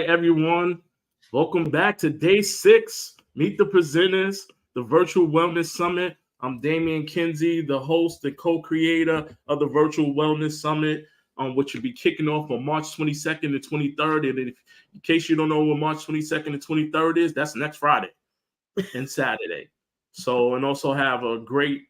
everyone. Welcome back to day 6. Meet the presenters, the Virtual Wellness Summit. I'm Damian Kinsey, the host and co-creator of the Virtual Wellness Summit, which will be kicking off on March 22nd and 23rd. And in case you don't know what March 22nd and 23rd is, that's next Friday and Saturday. So, and also have a great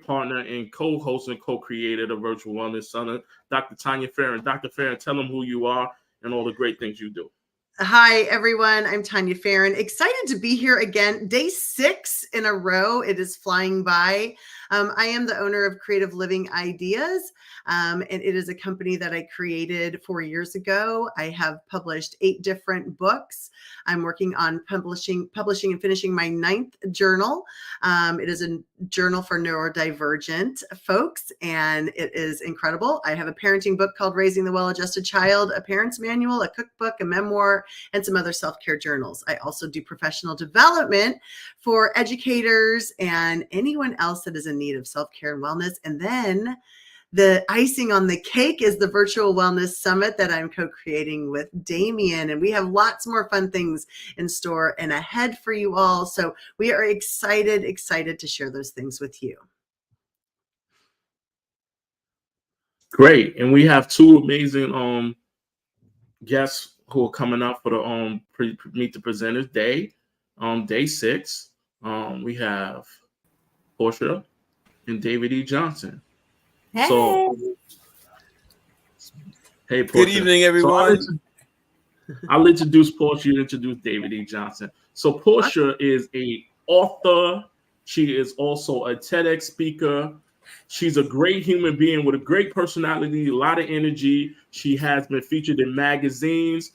partner and co-host and co-creator of the Virtual Wellness Summit, Dr. Tanya Farron. Dr. Farron, tell them who you are and all the great things you do. Hi, everyone. I'm Tanya Farron. Excited to be here again. Day 6 in a row. It is flying by. I am the owner of Creative Living Ideas, and it is a company that I created 4 years ago. I have published 8 different books. I'm working on publishing and finishing my 9th journal. It is a journal for neurodivergent folks, and it is incredible. I have a parenting book called Raising the Well-Adjusted Child, a parent's manual, a cookbook, a memoir, and some other self-care journals. I also do professional development for educators and anyone else that is in need of self-care and wellness. And then the icing on the cake is the Virtual Wellness Summit that I'm co-creating with Damian. And we have lots more fun things in store and ahead for you all. So we are excited to share those things with you. Great. And we have 2 amazing guests who are coming up for the Meet the Presenters Day, day 6. We have Porsche and David E. Johnson. Hey. So, hey, Porsche. Good evening, everyone. So I'll introduce Porsche. You introduce David E. Johnson. So Porsche is an author. She is also a TEDx speaker. She's a great human being with a great personality, a lot of energy. She has been featured in magazines.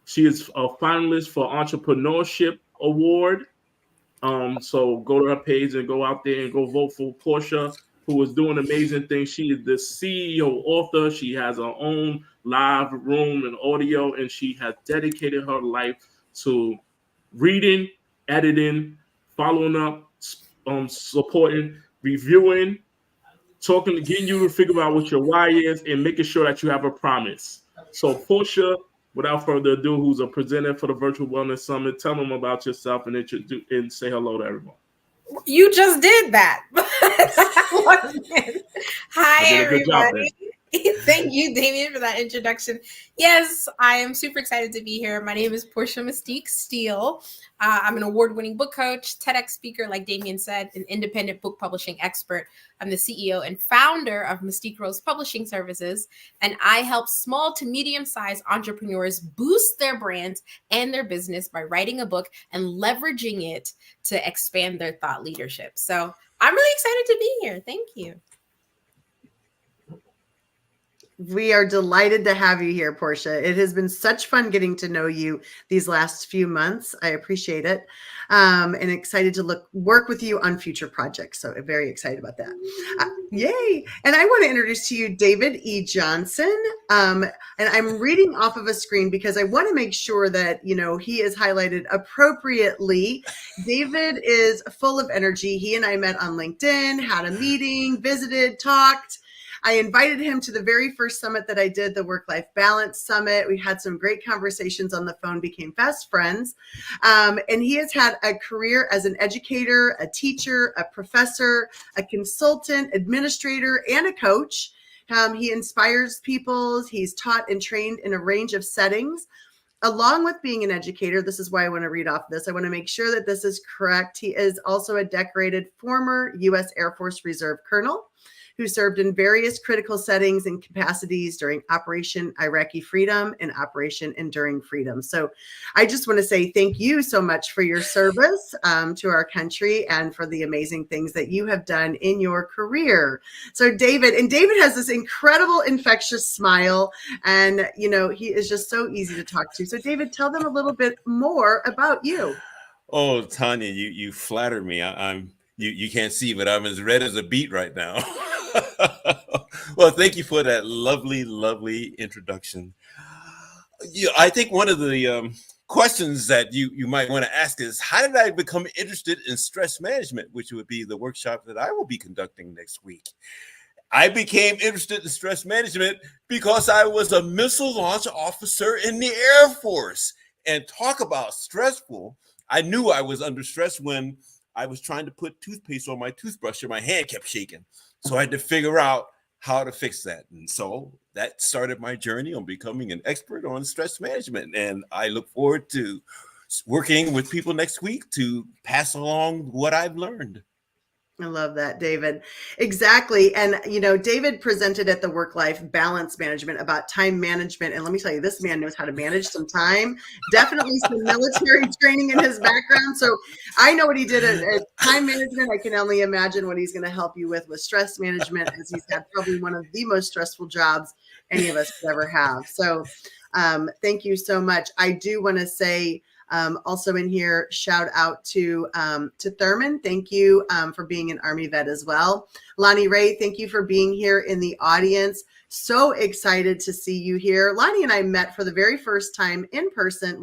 She is a finalist for Entrepreneurship Award. So go to her page and go out there and go vote for Porsche, who is doing amazing things. She is the CEO author. She has her own live room and audio, and she has dedicated her life to reading, editing, following up, supporting, reviewing, talking, getting you to figure out what your why is, and making sure that you have a promise. So Porsche, without further ado, who's a presenter for the Virtual Wellness Summit, tell them about yourself and introduce and say hello to everyone. You just did that. Hi, everybody. Thank you, Damian, for that introduction. Yes, I am super excited to be here. My name is Porsche Mystique Steele. I'm an award-winning book coach, TEDx speaker, like Damian said, an independent book publishing expert. I'm the CEO and founder of Mystique Rose Publishing Services, and I help small to medium-sized entrepreneurs boost their brands and their business by writing a book and leveraging it to expand their thought leadership. So I'm really excited to be here. Thank you. We are delighted to have you here, Porsche. It has been such fun getting to know you these last few months. I appreciate it. And excited to work with you on future projects. So very excited about that. Yay. And I want to introduce to you David E. Johnson. And I'm reading off of a screen because I want to make sure that, he is highlighted appropriately. David is full of energy. He and I met on LinkedIn, had a meeting, visited, talked. I invited him to the very first summit that I did, the Work-Life Balance Summit. We had some great conversations on the phone, became fast friends. And he has had a career as an educator, a teacher, a professor, a consultant, administrator, and a coach. He inspires people. He's taught and trained in a range of settings. Along with being an educator, this is why I want to read off this. I want to make sure that this is correct. He is also a decorated former U.S. Air Force Reserve Colonel who served in various critical settings and capacities during Operation Iraqi Freedom and Operation Enduring Freedom. So I just want to say thank you so much for your service to our country and for the amazing things that you have done in your career. So David has this incredible infectious smile, and he is just so easy to talk to. So David, tell them a little bit more about you. Oh, Tanya, you flatter me. You can't see, but I'm as red as a beet right now. Well, thank you for that lovely introduction. I think one of the questions that you might want to ask is, how did I become interested in stress management, which would be the workshop that I will be conducting next week? I became interested in stress management because I was a missile launch officer in the Air Force. And talk about stressful. I knew I was under stress when I was trying to put toothpaste on my toothbrush and my hand kept shaking. So I had to figure out how to fix that. And so that started my journey on becoming an expert on stress management. And I look forward to working with people next week to pass along what I've learned. I love that, David. Exactly. And, David presented at the Work-Life Balance Management about time management. And let me tell you, this man knows how to manage some time. Definitely some military training in his background. So I know what he did at time management. I can only imagine what he's going to help you with stress management, as he's had probably one of the most stressful jobs any of us could ever have. So thank you so much. I do want to say, also in here, shout out to Thurman. Thank you for being an Army vet as well. Lonnie Ray, thank you for being here in the audience. So excited to see you here. Lonnie and I met for the very first time in person,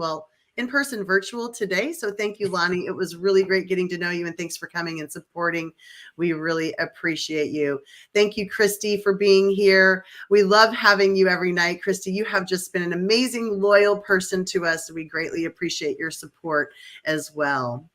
virtual today. So thank you, Lonnie. It was really great getting to know you, and thanks for coming and supporting. We really appreciate you. Thank you, Christy, for being here. We love having you every night. Christy, you have just been an amazing, loyal person to us. We greatly appreciate your support as well.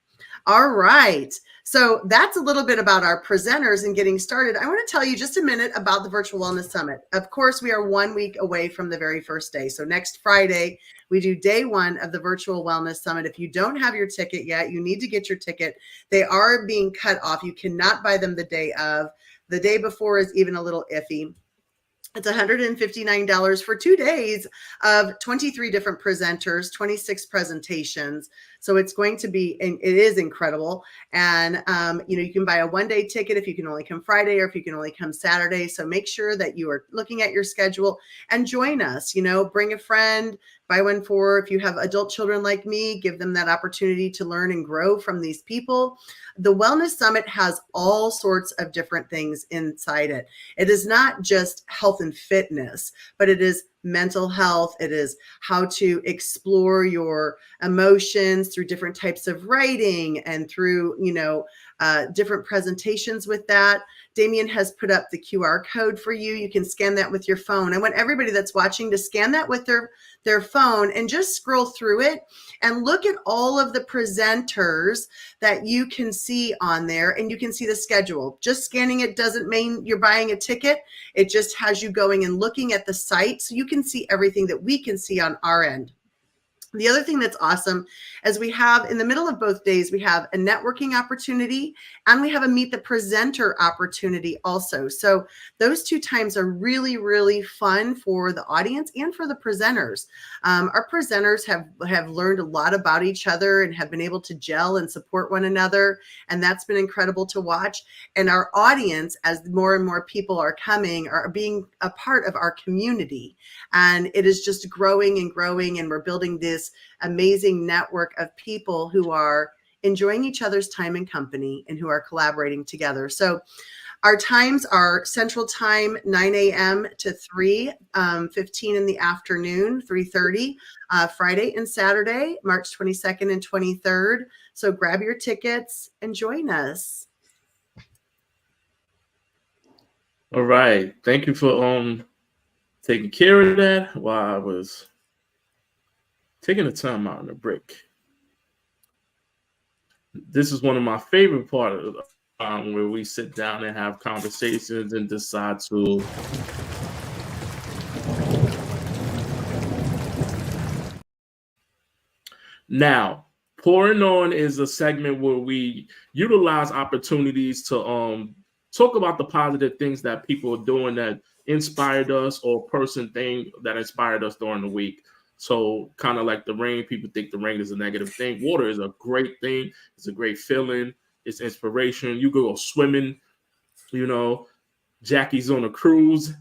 All right. So that's a little bit about our presenters and getting started. I want to tell you just a minute about the Virtual Wellness Summit. Of course, we are 1 week away from the very first day. So next Friday, we do day 1 of the Virtual Wellness Summit. If you don't have your ticket yet, you need to get your ticket. They are being cut off. You cannot buy them the day of. The day before is even a little iffy. It's $159 for 2 days of 23 different presenters, 26 presentations. So it's going to be, and it is incredible. And, you can buy a 1-day ticket if you can only come Friday or if you can only come Saturday. So make sure that you are looking at your schedule and join us, bring a friend, buy one for, if you have adult children like me, give them that opportunity to learn and grow from these people. The Wellness Summit has all sorts of different things inside it. It is not just health and fitness, but it is mental health. It is how to explore your emotions through different types of writing and through, different presentations with that. Damien has put up the QR code for you. You can scan that with your phone. I want everybody that's watching to scan that with their phone and just scroll through it and look at all of the presenters that you can see on there, and you can see the schedule. Just scanning it doesn't mean you're buying a ticket. It just has you going and looking at the site so you can see everything that we can see on our end. The other thing that's awesome is we have, in the middle of both days, we have a networking opportunity and we have a meet the presenter opportunity also. So those 2 times are really, really fun for the audience and for the presenters. Our presenters have learned a lot about each other and have been able to gel and support one another. And that's been incredible to watch. And our audience, as more and more people are coming, are being a part of our community. And it is just growing and growing, and we're building this amazing network of people who are enjoying each other's time and company and who are collaborating together. So our times are Central Time, 9 a.m. to 3:15 in the afternoon, 3:30, Friday and Saturday, March 22nd and 23rd. So grab your tickets and join us. All right. Thank you for taking care of that while I was taking the time out on the break. This is one of my favorite parts of where we sit down and have conversations and decide to now. Pouring On is a segment where we utilize opportunities to talk about the positive things that people are doing that inspired us, or person thing that inspired us during the week. So kind of like the rain, people think the rain is a negative thing. Water is a great thing. It's a great feeling. It's inspiration. You go swimming, Jackie's on a cruise.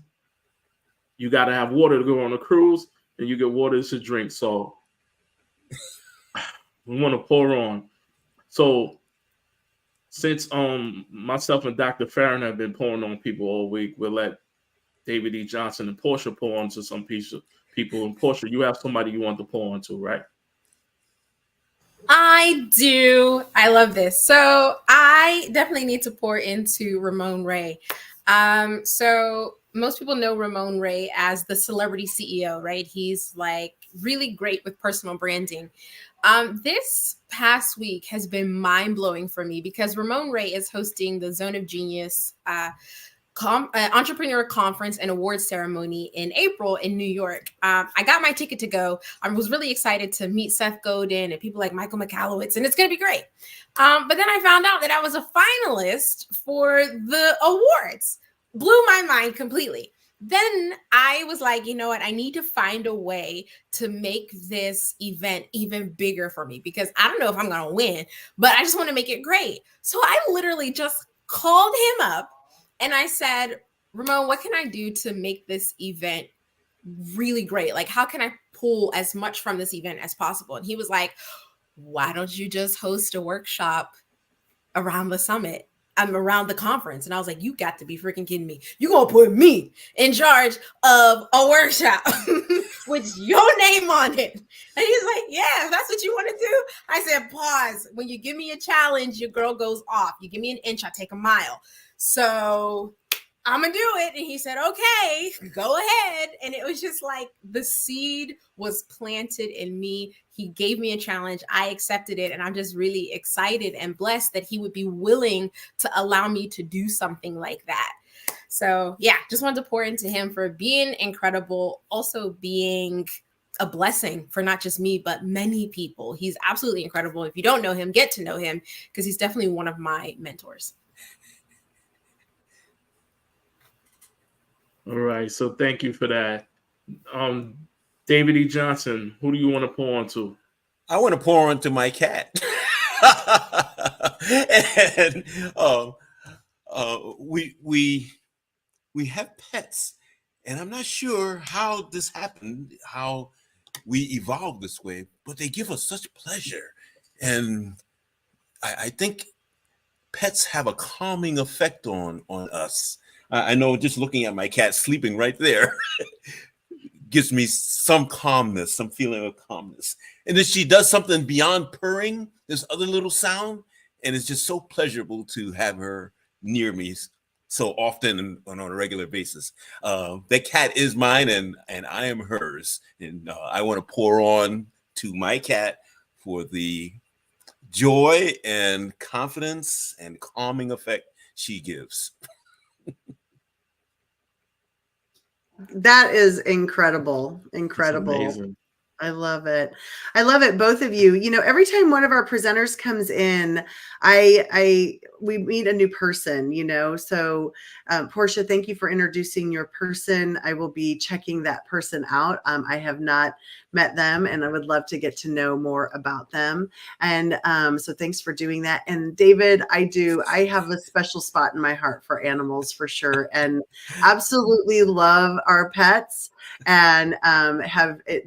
You got to have water to go on a cruise, and you get water to drink. So we want to pour on. So since myself and Dr. Farron have been pouring on people all week, we'll let David E. Johnson and Porsche pour on to some people. And Porsche, you have somebody you want to pour on to, right? I do. I love this. So I definitely need to pour into Ramon Ray. So most people know Ramon Ray as the celebrity CEO, right? He's like really great with personal branding. This past week has been mind blowing for me because Ramon Ray is hosting the Zone of Genius entrepreneur conference and award ceremony in April in New York. I got my ticket to go. I was really excited to meet Seth Godin and people like Michael Michalowicz, and it's going to be great. But then I found out that I was a finalist for the awards. Blew my mind completely. Then I was like, you know what? I need to find a way to make this event even bigger for me because I don't know if I'm going to win, but I just want to make it great. So I literally just called him up and I said, Ramon, what can I do to make this event really great? Like, how can I pull as much from this event as possible? And he was like, why don't you just host a workshop around the summit? Around the conference. And I was like, you got to be freaking kidding me. You gonna put me in charge of a workshop with your name on it. And he's like, yeah, if that's what you want to do. I said, pause. When you give me a challenge, your girl goes off. You give me an inch, I take a mile. So I'm gonna do it. And he said, okay, go ahead. And it was just like the seed was planted in me. He gave me a challenge. I accepted it. And I'm just really excited and blessed that he would be willing to allow me to do something like that. So yeah, just wanted to pour into him for being incredible, also being a blessing for not just me, but many people. He's absolutely incredible. If you don't know him, get to know him because he's definitely one of my mentors. All right. So thank you for that. David E. Johnson, who do you want to pour on to? I want to pour onto my cat. And we have pets, and I'm not sure how this happened, how we evolved this way, but they give us such pleasure. And I think pets have a calming effect on us. I know just looking at my cat sleeping right there gives me some calmness, some feeling of calmness. And then she does something beyond purring, this other little sound, and it's just so pleasurable to have her near me so often and on a regular basis. That cat is mine and I am hers. And I want to pour on to my cat for the joy and confidence and calming effect she gives. That is incredible. Incredible. I love it. I love it. Both of you, you know, every time one of our presenters comes in, we meet a new person, you know, so Porsche, thank you for introducing your person. I will be checking that person out. I have not met them and I would love to get to know more about them. And so thanks for doing that. And David, I have a special spot in my heart for animals for sure. And absolutely love our pets. And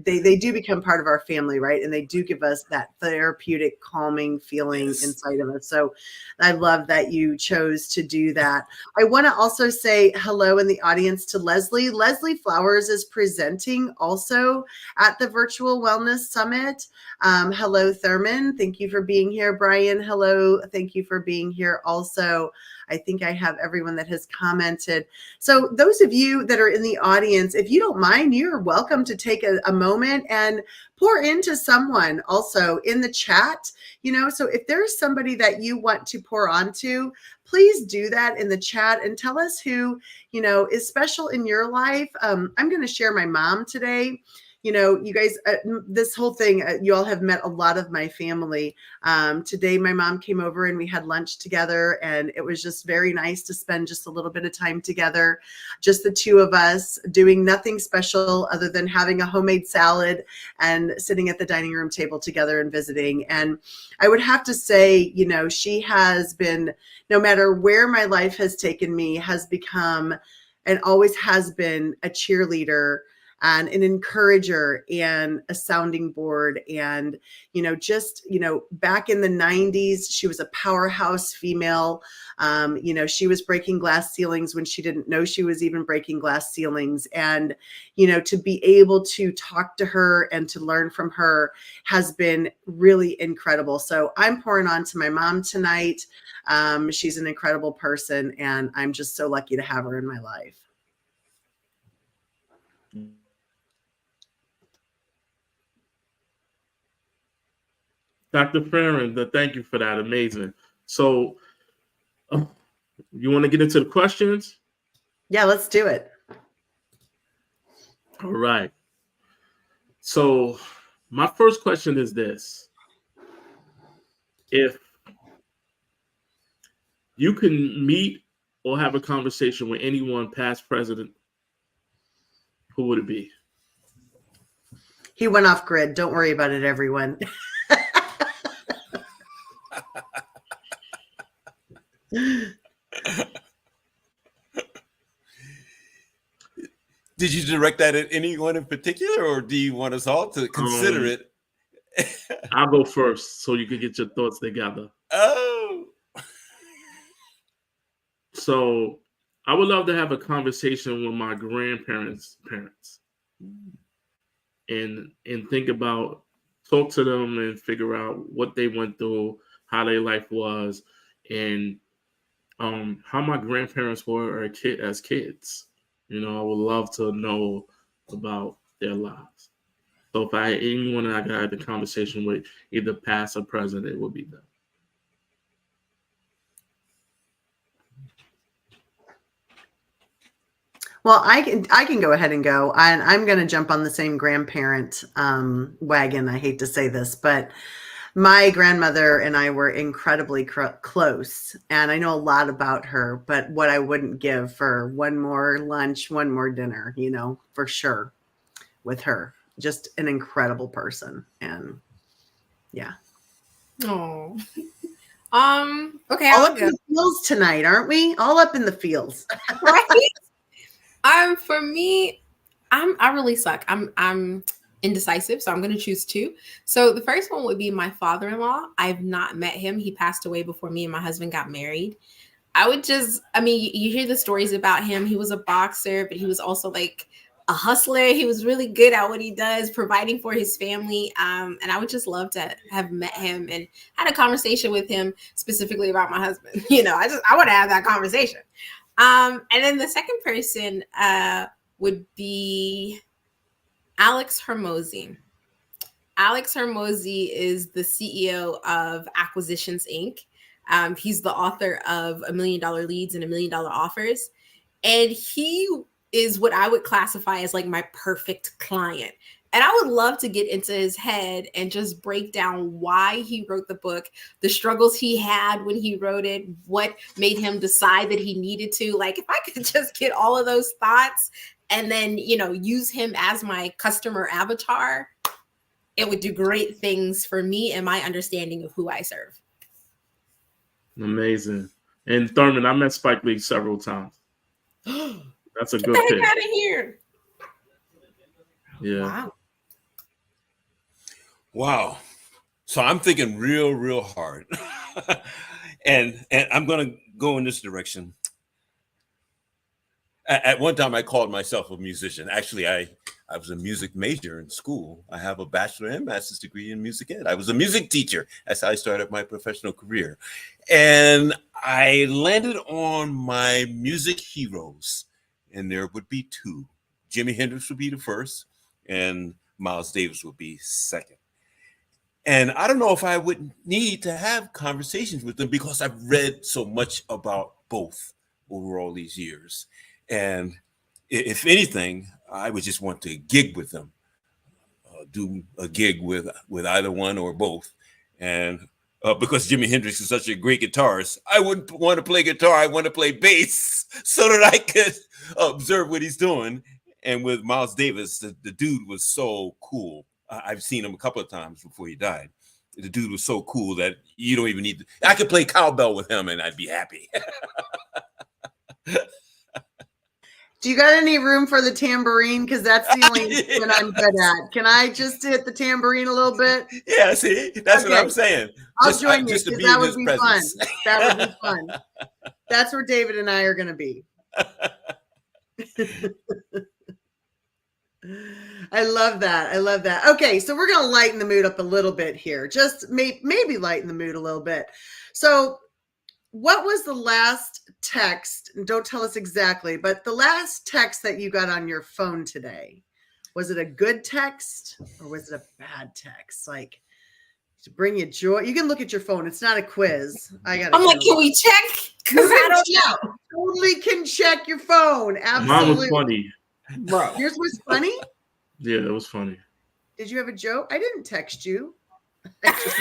they do become part of our family, right? And they do give us that therapeutic, calming feeling inside of us. So I love that you chose to do that. I want to also say hello in the audience to Leslie. Leslie Flowers is presenting also at the Virtual Wellness Summit. Hello, Thurman. Thank you for being here. Brian, hello. Thank you for being here also. I think I have everyone that has commented. So those of you that are in the audience, if you don't mind, you're welcome to take a moment and pour into someone also in the chat. You know, so if there's somebody that you want to pour onto, please do that in the chat and tell us who, you know, is special in your life. I'm going to share my mom today. You know, you guys, this whole thing, you all have met a lot of my family. Today, my mom came over and we had lunch together, and it was just very nice to spend just a little bit of time together, just the two of us, doing nothing special other than having a homemade salad and sitting at the dining room table together and visiting. And I would have to say, you know, she has been, no matter where my life has taken me, has become and always has been a cheerleader and an encourager and a sounding board. And, just, back in the 90s, she was a powerhouse female. She was breaking glass ceilings when she didn't know she was even breaking glass ceilings. And, to be able to talk to her and to learn from her has been really incredible. So I'm pouring on to my mom tonight. She's an incredible person, and I'm just so lucky to have her in my life. Dr. Farron, thank you for that. Amazing. So you want to get into the questions? Yeah, let's do it. All right. So my first question is this. If you can meet or have a conversation with anyone, past president, who would it be? He went off grid. Don't worry about it, everyone. Did you direct that at anyone in particular, or do you want us all to consider it? I'll go first so you can get your thoughts together. Oh. So I would love to have a conversation with my grandparents' parents and think about, talk to them and figure out what they went through, how their life was, and how my grandparents were as kids. I would love to know about their lives. So if I had anyone that I could have the conversation with, either past or present, it would be them. Well, I can go ahead and go. I'm going to jump on the same grandparent wagon. I hate to say this, but my grandmother and I were incredibly close, and I know a lot about her, but what I wouldn't give for one more lunch, one more dinner, for sure, with her. Just an incredible person. And yeah. Oh. Okay. All up in the fields tonight, aren't we? All up in the fields. Right? For me, I really suck. I'm indecisive, so I'm going to choose two. So the first one would be my father-in-law. I've not met him. He passed away before me and my husband got married. You hear the stories about him. He was a boxer, but he was also like a hustler. He was really good at what he does, providing for his family. And I would just love to have met him and had a conversation with him specifically about my husband. I want to have that conversation. And then the second person would be Alex Hormozi. Alex Hormozi is the CEO of Acquisitions, Inc. He's the author of $1 Million Leads and $1 Million Offers. And he is what I would classify as like my perfect client. And I would love to get into his head and just break down why he wrote the book, the struggles he had when he wrote it, what made him decide that he needed to. Like, if I could just get all of those thoughts and then, use him as my customer avatar, it would do great things for me and my understanding of who I serve. Amazing. And Thurman, I met Spike Lee several times. That's a good pick. Get the pick. heck out of here. Yeah. Wow. So I'm thinking real hard. and I'm going to go in this direction. At one time, I called myself a musician. Actually, I was a music major in school. I have a bachelor and master's degree in music ed. I was a music teacher. That's how I started my professional career. And I landed on my music heroes. And there would be two. Jimi Hendrix would be the first, and Miles Davis would be second. And I don't know if I would need to have conversations with them because I've read so much about both over all these years. And if anything, I would just want to gig with them, do a gig with either one or both. And because Jimi Hendrix is such a great guitarist, I wouldn't want to play guitar. I want to play bass so that I could observe what he's doing. And with Miles Davis, the dude was so cool. I've seen him a couple of times before he died. The dude was so cool that you don't even need to. I could play cowbell with him and I'd be happy. Do you got any room for the tambourine? Because that's the only one I'm good at. Can I just hit the tambourine a little bit? Yeah, see, that's what I'm Okay. saying. I'll join you just to because be that in would his be presence. fun. That would be fun. That's where David and I are going to be. I love that. I love that. Okay, so we're going to lighten the mood up a little bit here. Just maybe lighten the mood a little bit. So what was the last text? And don't tell us exactly, but the last text that you got on your phone today, was it a good text or was it a bad text? Like to bring you joy. You can look at your phone. It's not a quiz. I'm like, can we check? Because I don't know. Totally can check your phone. Absolutely. Mine was funny. Bro. Yours was funny? Yeah, it was funny. Did you have a joke? I didn't text you.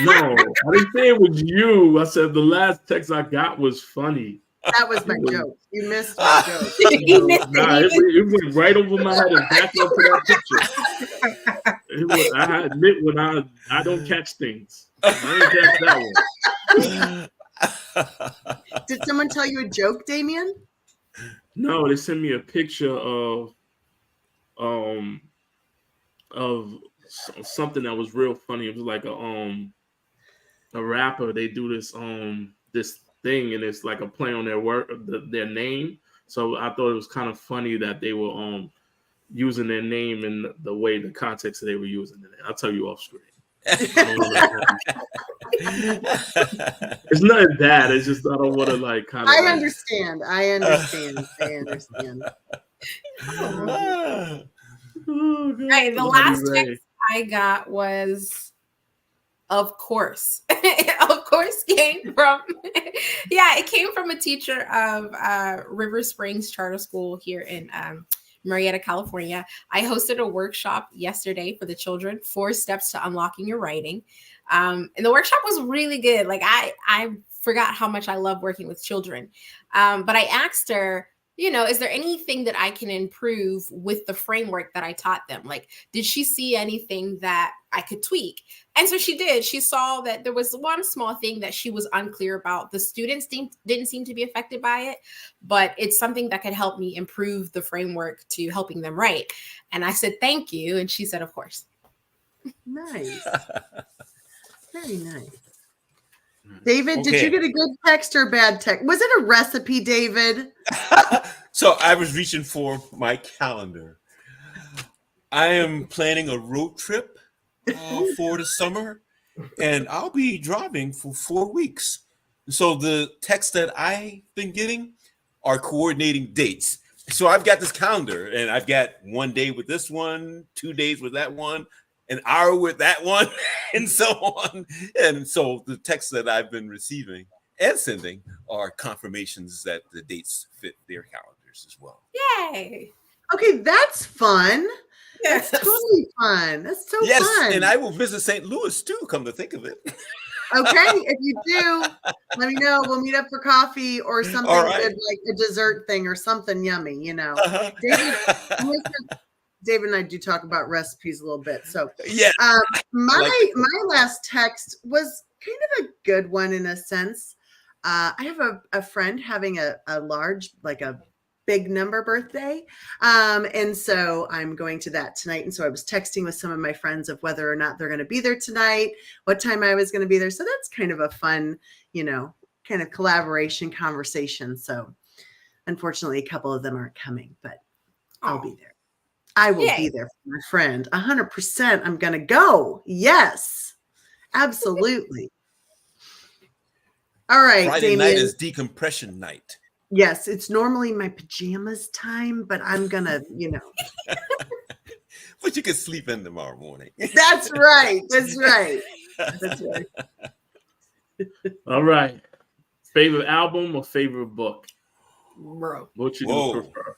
No, I didn't say it was you. I said the last text I got was funny. That was my joke. You missed my joke. It went right over my head and back onto that picture. I admit when I don't catch things. I didn't catch that one. Did someone tell you a joke, Damien? No, they sent me a picture of something that was real funny. It was like a rapper. They do this this thing, and it's like a play on their name. So I thought it was kind of funny that they were using their name in the way, the context that they were using it. I'll tell you off screen. It's nothing bad. It's just I don't want to like kind of. I understand. Oh, God. Right, the last text I got was, of course. Of course came from, it came from a teacher of River Springs Charter School here in Marietta, California. I hosted a workshop yesterday for the children, 4 steps to unlocking your writing. And the workshop was really good. Like I forgot how much I love working with children. But I asked her, is there anything that I can improve with the framework that I taught them? Like, did she see anything that I could tweak? And so she did. She saw that there was one small thing that she was unclear about. The students didn't seem to be affected by it, but it's something that could help me improve the framework to helping them write. And I said, thank you. And she said, of course. Nice. Very nice. David, Did you get a good text or a bad text? Was it a recipe, David? So I was reaching for my calendar. I am planning a road trip for the summer, and I'll be driving for 4 weeks. So the texts that I've been getting are coordinating dates. So I've got this calendar, and I've got 1 day with this one, 2 days with that one, an hour with that one, and so on. And so the texts that I've been receiving and sending are confirmations that the dates fit their calendars as well. Yay. Okay, that's fun. Yes. That's totally fun. That's so fun. Yes, and I will visit St. Louis too, come to think of it. Okay, if you do, let me know. We'll meet up for coffee or something good, like a dessert thing or something yummy, Uh-huh. David and I do talk about recipes a little bit. So yeah, my last text was kind of a good one in a sense. I have a friend having a large, like a big number birthday. And so I'm going to that tonight. And so I was texting with some of my friends of whether or not they're going to be there tonight, what time I was going to be there. So that's kind of a fun, kind of collaboration conversation. So unfortunately, a couple of them aren't coming, but I'll be there. I will be there for my friend. 100%. I'm going to go. Yes, absolutely. All right. Friday Damien. night is decompression night. Yes, it's normally my pajamas time, but I'm going to, But you can sleep in tomorrow morning. That's right. That's right. That's right. All right. Favorite album or favorite book? Bro. What you do prefer?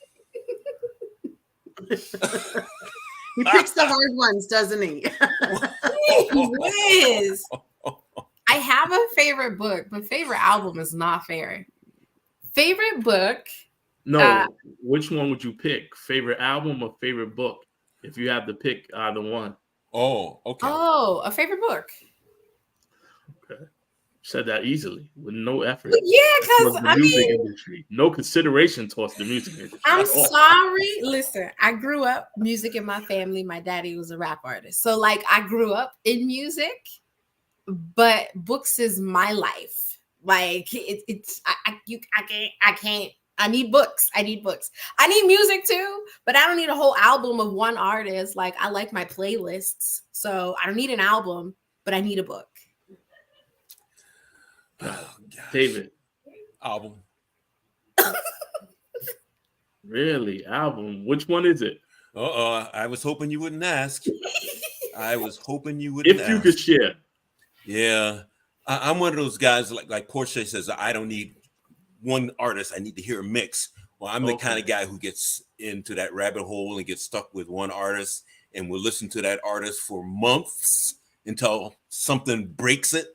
He picks the hard ones, doesn't he? He is. I have a favorite book, but favorite album is not fair. Favorite book? No. Which one would you pick? Favorite album or favorite book? If you have to pick either one. Oh, okay. Oh, a favorite book. Okay. Said that easily with no effort. Yeah, because Towards the I music mean, industry. No consideration towards the music industry. I'm at all. sorry. Listen, I grew up music in my family. My daddy was a rap artist. So like I grew up in music, but books is my life. Like I can't. I need books. I need books. I need music too, but I don't need a whole album of one artist. Like I like my playlists. So I don't need an album, but I need a book. Oh, gosh. David. Album. Really? Album? Which one is it? I was hoping you wouldn't ask. I was hoping you wouldn't If ask. you could share. Yeah. I'm one of those guys like Porsche says, I don't need one artist. I need to hear a mix. Well, I'm the kind of guy who gets into that rabbit hole and gets stuck with one artist and will listen to that artist for months until something breaks it.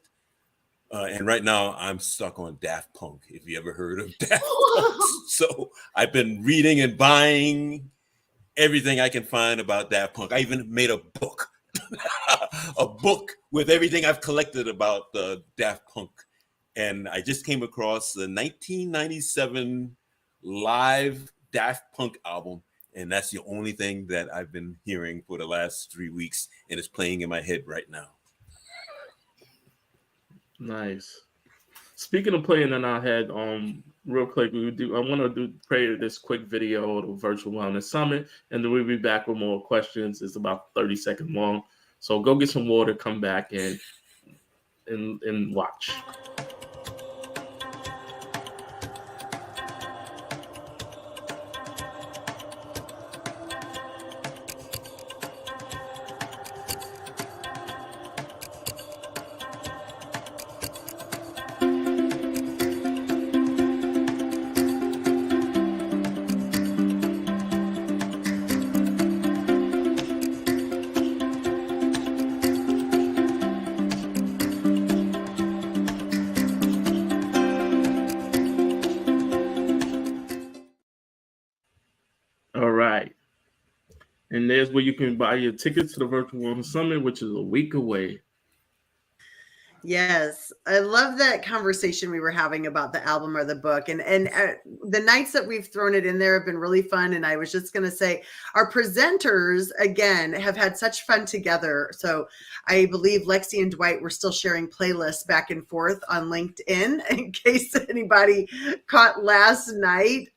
And right now I'm stuck on Daft Punk. If you ever heard of Daft Punk. So I've been reading and buying everything I can find about Daft Punk. I even made a book, a book with everything I've collected about Daft Punk. And I just came across the 1997 live Daft Punk album. And that's the only thing that I've been hearing for the last 3 weeks. And it's playing in my head right now. Nice. Speaking of playing in our head, real quick, I want to play this quick video of the Virtual Wellness Summit, and then we'll be back with more questions. It's about 30 seconds long. So go get some water, come back and watch. All right. And there's where you can buy your tickets to the Virtual Wellness Summit, which is a week away. Yes, I love that conversation we were having about the album or the book, and the nights that we've thrown it in there have been really fun. And I was just going to say, our presenters again have had such fun together. So I believe Lexi and Dwight were still sharing playlists back and forth on LinkedIn in case anybody caught last night.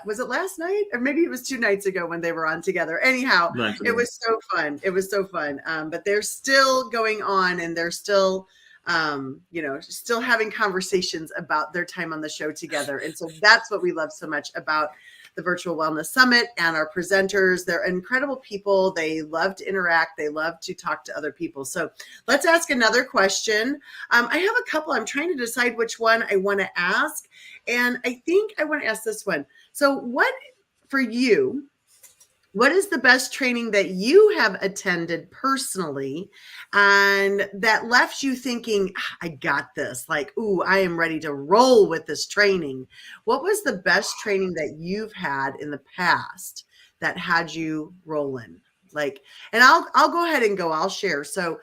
Was it last night, or maybe it was 2 nights ago when they were on together? Anyhow, it was so fun. It was so fun. But they're still going on, and they're still still having conversations about their time on the show together. And so that's what we love so much about the Virtual Wellness Summit and our presenters. They're incredible people. They love to interact. They love to talk to other people. So let's ask another question. I have a couple. I'm trying to decide which one I want to ask. And I think I want to ask this one. So for you, what is the best training that you have attended personally and that left you thinking, I got this, like, ooh, I am ready to roll with this training? What was the best training that you've had in the past that had you rolling? Like, and I'll go ahead and go, I'll share. So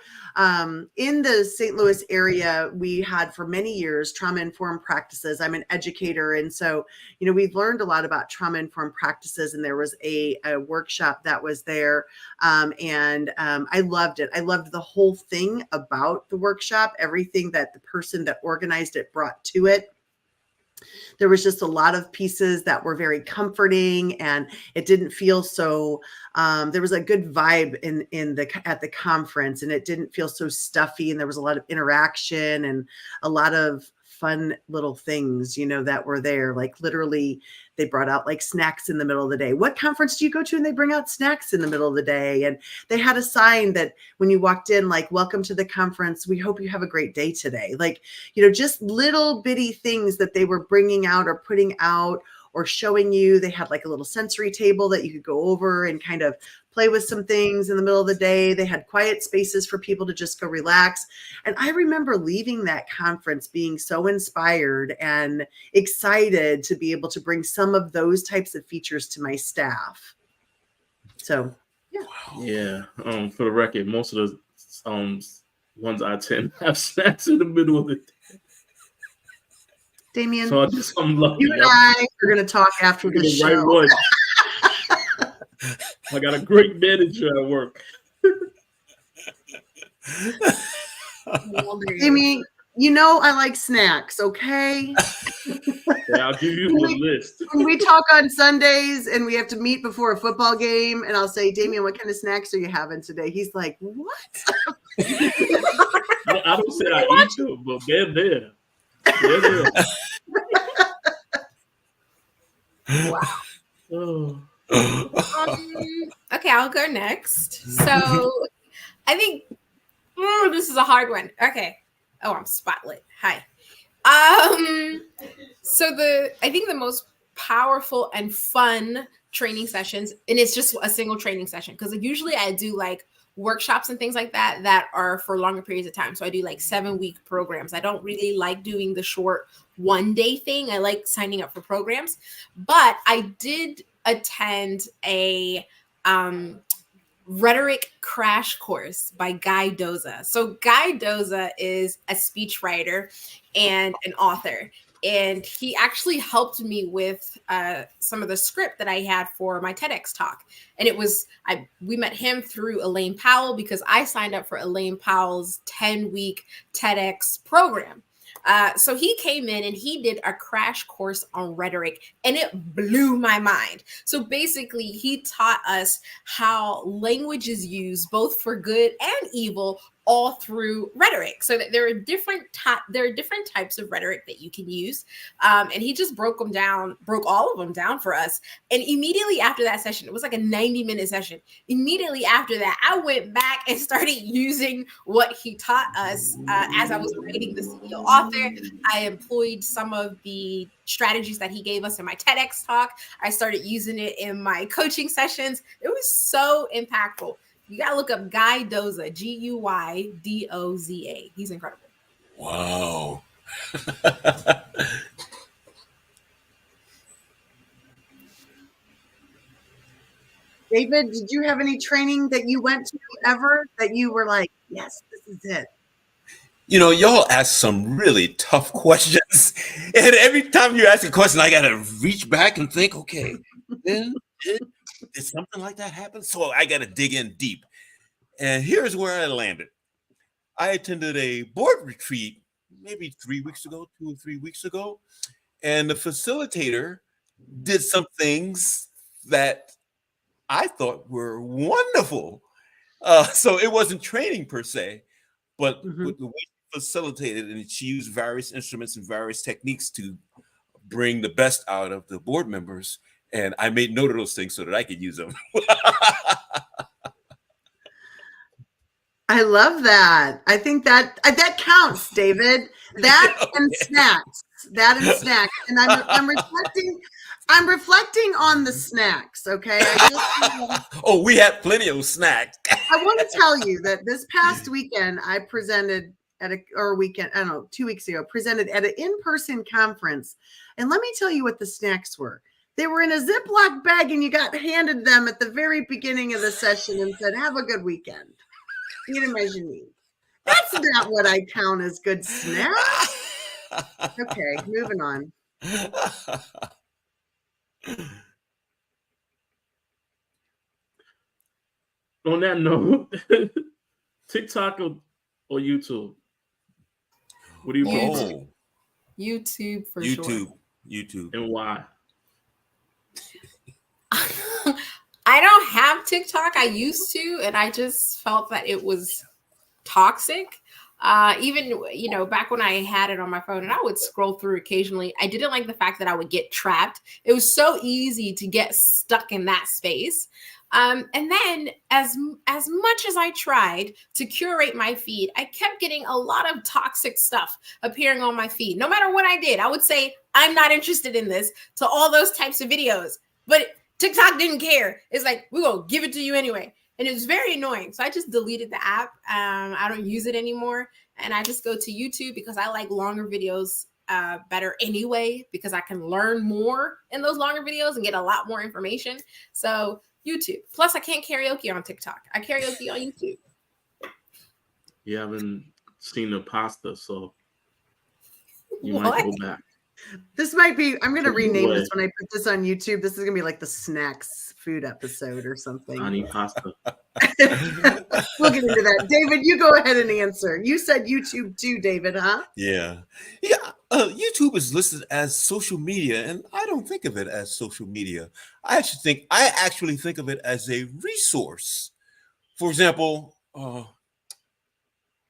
in the St. Louis area, we had for many years trauma-informed practices. I'm an educator. And so, we've learned a lot about trauma-informed practices, and there was a workshop that was there. And I loved it. I loved the whole thing about the workshop, everything that the person that organized it brought to it. There was just a lot of pieces that were very comforting, and it didn't feel so, there was a good vibe at the conference, and it didn't feel so stuffy. And there was a lot of interaction and a lot of fun little things, that were there. Like literally they brought out like snacks in the middle of the day. What conference do you go to and they bring out snacks in the middle of the day? And they had a sign that when you walked in, like, welcome to the conference. We hope you have a great day today. Like, just little bitty things that they were bringing out or putting out or showing you. They had like a little sensory table that you could go over and kind of play with some things in the middle of the day. They had quiet spaces for people to just go relax. And I remember leaving that conference being so inspired and excited to be able to bring some of those types of features to my staff. So, yeah. Yeah. For the record, most of the ones I tend to have snacks in the middle of the day. Damien, So I'm lucky. you and I are going to talk after the show. Right one. I got a great manager at work. Damien, you know I like snacks, okay? Yeah, I'll give you the list. When we talk on Sundays and we have to meet before a football game, and I'll say, Damien, what kind of snacks are you having today? He's like, what? I don't say I eat them, but they're there. They're there. Wow. Oh. Okay, I'll go next. So I think this is a hard one. Okay. Oh, I'm spotlit. Hi. So I think the most powerful and fun training sessions, and it's just a single training session, because usually I do like workshops and things like that are for longer periods of time. So I do like 7-week programs. I don't really like doing the short 1-day thing. I like signing up for programs, but I did attend a rhetoric crash course by Guy Doza. So Guy Doza is a speechwriter and an author. And he actually helped me with some of the script that I had for my TEDx talk. And it was, we met him through Elaine Powell, because I signed up for Elaine Powell's 10-week TEDx program. So he came in and he did a crash course on rhetoric, and it blew my mind. So basically, he taught us how language is used both for good and evil, all through rhetoric. So that there are different types of rhetoric that you can use. And he just broke all of them down for us. And immediately after that session, it was like a 90-minute session. Immediately after that, I went back and started using what he taught us as I was writing the CEO author. I employed some of the strategies that he gave us in my TEDx talk. I started using it in my coaching sessions. It was so impactful. You got to look up Guy Doza, Guydoza. He's incredible. Wow. David, did you have any training that you went to ever that you were like, yes, this is it? You know, y'all ask some really tough questions. And every time you ask a question, I got to reach back and think, okay, did something like that happen? So I got to dig in deep. And here's where I landed. I attended a board retreat maybe 2 or 3 weeks ago. And the facilitator did some things that I thought were wonderful. So it wasn't training per se, but with the way she facilitated, and she used various instruments and various techniques to bring the best out of the board members. And I made note of those things so that I could use them. I love that. I think that counts, David. That and snacks. That and snacks. And I'm reflecting on the snacks. Okay. Oh, we had plenty of snacks. I want to tell you that this past weekend I presented at 2 weeks ago, presented at an in-person conference. And let me tell you what the snacks were. They were in a Ziploc bag, and you got handed them at the very beginning of the session and said, have a good weekend. Eat them as you need. That's not what I count as good snacks. Okay, moving on. On that note, TikTok or YouTube? What do you prefer? YouTube for sure. YouTube. And why? I don't have TikTok. I used to, and I just felt that it was toxic. Even, back when I had it on my phone and I would scroll through occasionally, I didn't like the fact that I would get trapped. It was so easy to get stuck in that space. And then as much as I tried to curate my feed, I kept getting a lot of toxic stuff appearing on my feed. No matter what I did, I would say, I'm not interested in this, to all those types of videos. But TikTok didn't care. It's like, we're going to give it to you anyway. And it was very annoying. So I just deleted the app. I don't use it anymore. And I just go to YouTube because I like longer videos better anyway, because I can learn more in those longer videos and get a lot more information. So YouTube. Plus, I can't karaoke on TikTok. I karaoke on YouTube. You haven't seen the pasta, so you might What? go back. This might be, I'm going to Take it rename away. this when I put this on YouTube. This is going to be like the snacks food episode or something. Ani pasta. We'll get into that. David, you go ahead and answer. You said YouTube too, David, huh? Yeah. YouTube is listed as social media, and I don't think of it as social media. I actually think of it as a resource. For example,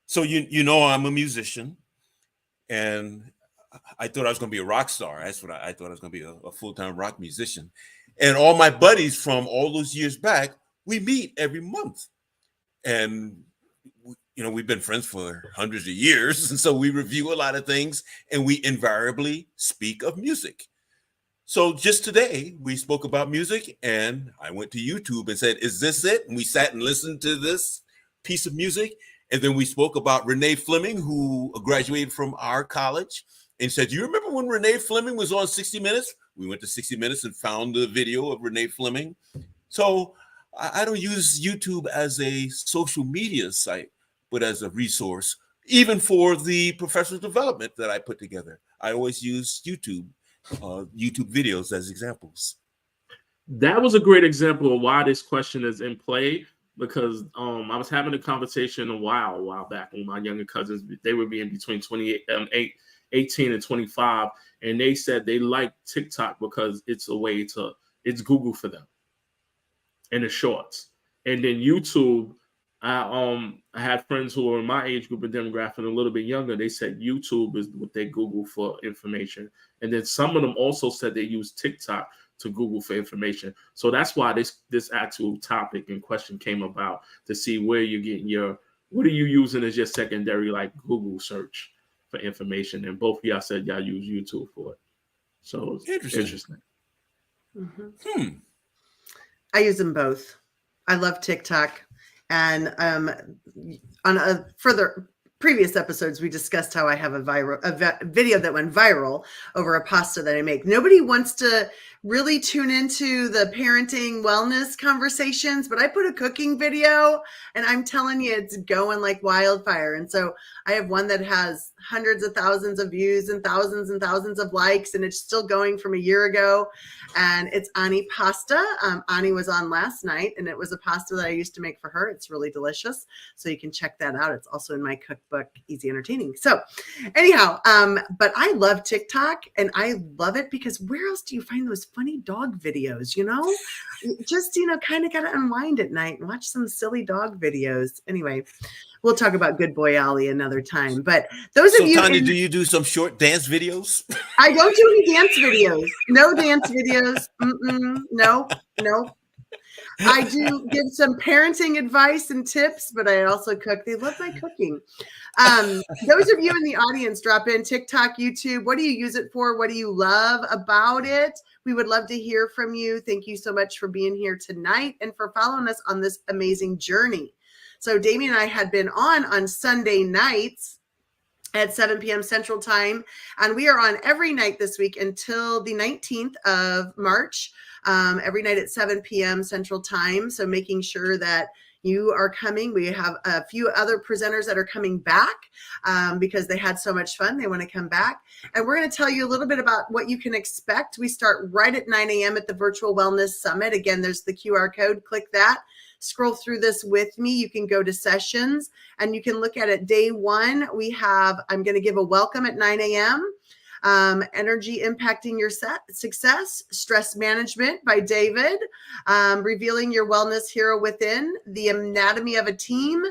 so you know I'm a musician, and I thought I was going to be a rock star. That's what I thought I was going to be, a full-time rock musician. And all my buddies from all those years back, we meet every month. And, we've been friends for hundreds of years. And so we review a lot of things, and we invariably speak of music. So just today, we spoke about music, and I went to YouTube and said, is this it? And we sat and listened to this piece of music. And then we spoke about Renee Fleming, who graduated from our college, and said, do you remember when Renee Fleming was on 60 Minutes? We went to 60 Minutes and found the video of Renee Fleming. So I don't use YouTube as a social media site, but as a resource, even for the professional development that I put together. I always use YouTube videos as examples. That was a great example of why this question is in play, because I was having a conversation a while back with my younger cousins. They would be in between 18 and 25, and they said they like TikTok because it's it's Google for them, and the shorts. And then YouTube, I had friends who were in my age group and demographic and a little bit younger. They said YouTube is what they Google for information. And then some of them also said they use TikTok to Google for information. So that's why this actual topic and question came about, to see where you're getting what are you using as your secondary, like Google search for information. And both of y'all said y'all use YouTube for it. So it's interesting. Mm-hmm. I use them both. I love TikTok. And on further previous episodes, we discussed how I have a video that went viral over a pasta that I make. Nobody wants to really tune into the parenting wellness conversations, but I put a cooking video, and I'm telling you, it's going like wildfire. And so I have one that has hundreds of thousands of views and thousands of likes, and it's still going from a year ago. And it's Ani pasta. Ani was on last night, and it was a pasta that I used to make for her. It's really delicious. So you can check that out. It's also in my cookbook, Easy Entertaining. So anyhow, but I love TikTok, and I love it because where else do you find those funny dog videos? Just, kind of got to unwind at night and watch some silly dog videos. Anyway, we'll talk about Good Boy Ollie another time. But those of you, Tanya, do you do some short dance videos? I don't do any dance videos. No dance videos. No. I do give some parenting advice and tips, but I also cook. They love my cooking. Those of you in the audience, drop in TikTok, YouTube. What do you use it for? What do you love about it? We would love to hear from you. Thank you so much for being here tonight and for following us on this amazing journey. So Damien and I had been on Sunday nights at 7 p.m. Central Time, and we are on every night this week until the 19th of March, every night at 7 p.m. Central Time. So making sure that you are coming. We have a few other presenters that are coming back because they had so much fun. They want to come back. And we're going to tell you a little bit about what you can expect. We start right at 9 a.m. at the Virtual Wellness Summit. Again, there's the QR code. Click that. Scroll through this with me. You can go to sessions and you can look at it. Day one, I'm going to give a welcome at 9 a.m. Energy Impacting Your Success, Stress Management by David, Revealing Your Wellness Hero Within, The Anatomy of a Team,